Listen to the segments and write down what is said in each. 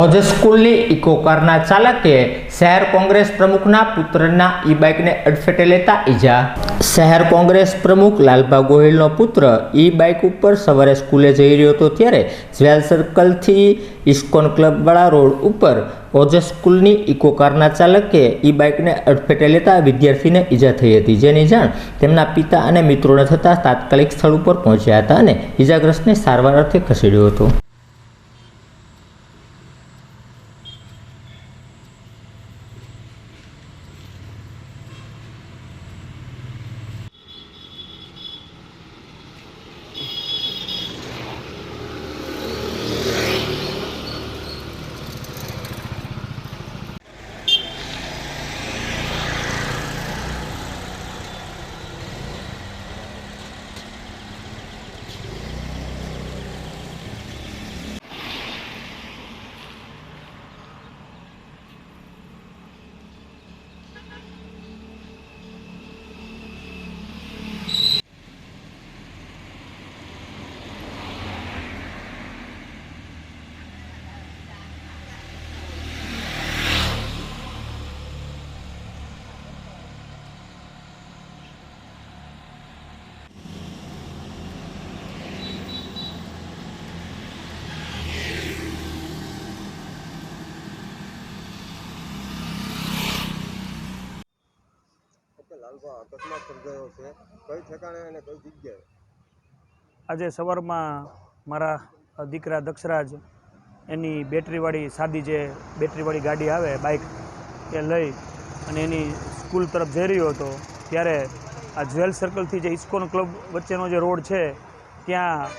ઓજ સ્કૂલની ઇકો કારના ચાલકે શહેર કોંગ્રેસ પ્રમુખના પુત્રના ઈ-બાઇકને અડફેટે લેતા ઈજા। શહેર કોંગ્રેસ પ્રમુખ લાલભા ગોહિલનો પુત્ર ઈ-બાઇક ઉપર સવારે સ્કૂલે જઈ રહ્યો હતો ત્યારે જ્વેલ સર્કલથી ઇસ્કોન ક્લબવાળા રોડ ઉપર ઓજ સ્કૂલની ઇકો કારના ચાલકે ઈ-બાઇકને અડફેટે લેતા વિદ્યાર્થીને ઈજા થઈ હતી, જેની જાણ તેમના પિતા અને મિત્રોને થતાં તાત્કાલિક સ્થળ ઉપર પહોંચ્યા હતા અને ઈજાગ્રસ્તને સારવાર અર્થે ખસેડ્યો હતો। લાલભા અકસ્માત સર્જાયો છે, કઈ ઠેકાણે અને કઈ જગ્યાએ? આજે સવારમાં મારા દીકરા દક્ષરાજ એની બેટરીવાળી સાદી જે બેટરીવાળી ગાડી આવે બાઇક એ લઈ અને એની સ્કૂલ તરફ જઈ રહ્યો હતો ત્યારે આ જ્વેલ સર્કલથી જે ઇસ્કોન ક્લબ વચ્ચેનો જે રોડ છે ત્યાં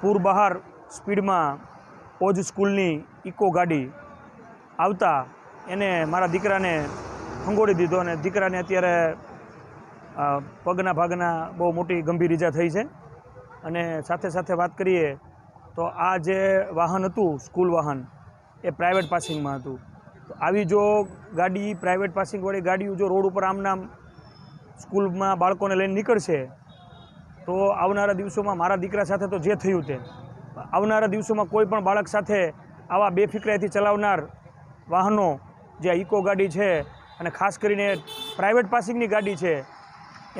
પૂર બહાર સ્પીડમાં ઓજ સ્કૂલની ઇકો ગાડી આવતા એને મારા દીકરાને ફંગોળી દીધો અને દીકરાને અત્યારે પગના ભાગના બહુ મોટી ગંભીર ઈજા થઈ છે। અને સાથે સાથે વાત કરીએ તો આ જે વાહન હતું સ્કૂલ વાહન એ પ્રાઇવેટ પાસિંગમાં હતું, તો આવી જો ગાડી પ્રાઇવેટ પાસિંગવાળી ગાડીઓ જો રોડ ઉપર આમ નામ સ્કૂલમાં બાળકોને લઈને નીકળશે તો આવનારા દિવસોમાં મારા દીકરા સાથે તો જે થયું તે આવનારા દિવસોમાં કોઈ પણ બાળક સાથે આવા બેફિકરાઈથી ચલાવનાર વાહનો જે ઇકો ગાડી છે અને ખાસ કરીને પ્રાઇવેટ પાસિંગની ગાડી છે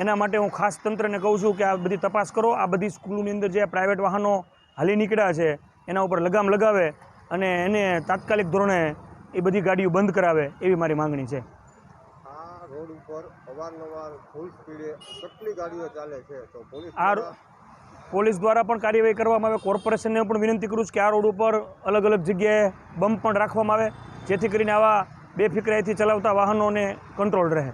એના માટે હું ખાસ તંત્રને કહું છું કે આ બધી તપાસ કરો, આ બધી સ્કૂલોની અંદર જે પ્રાઇવેટ વાહનો હાલી નીકળ્યા છે એના ઉપર લગામ લગાવે અને એને તાત્કાલિક ધોરણે એ બધી ગાડીઓ બંધ કરાવે એવી મારી માંગણી છે। આ રોડ ઉપર અવારનવાર ફૂલ સ્પીડે કેટલી ગાડીઓ ચાલે છે, તો પોલીસ દ્વારા પણ કાર્યવાહી કરવામાં આવે। કોર્પોરેશનને પણ વિનંતી કરું છું કે આ રોડ ઉપર અલગ અલગ જગ્યાએ બમ્પ પણ રાખવામાં આવે જેથી કરીને આવા બેફિકરાઈથી ચલાવતા વાહનોને કંટ્રોલ રહે।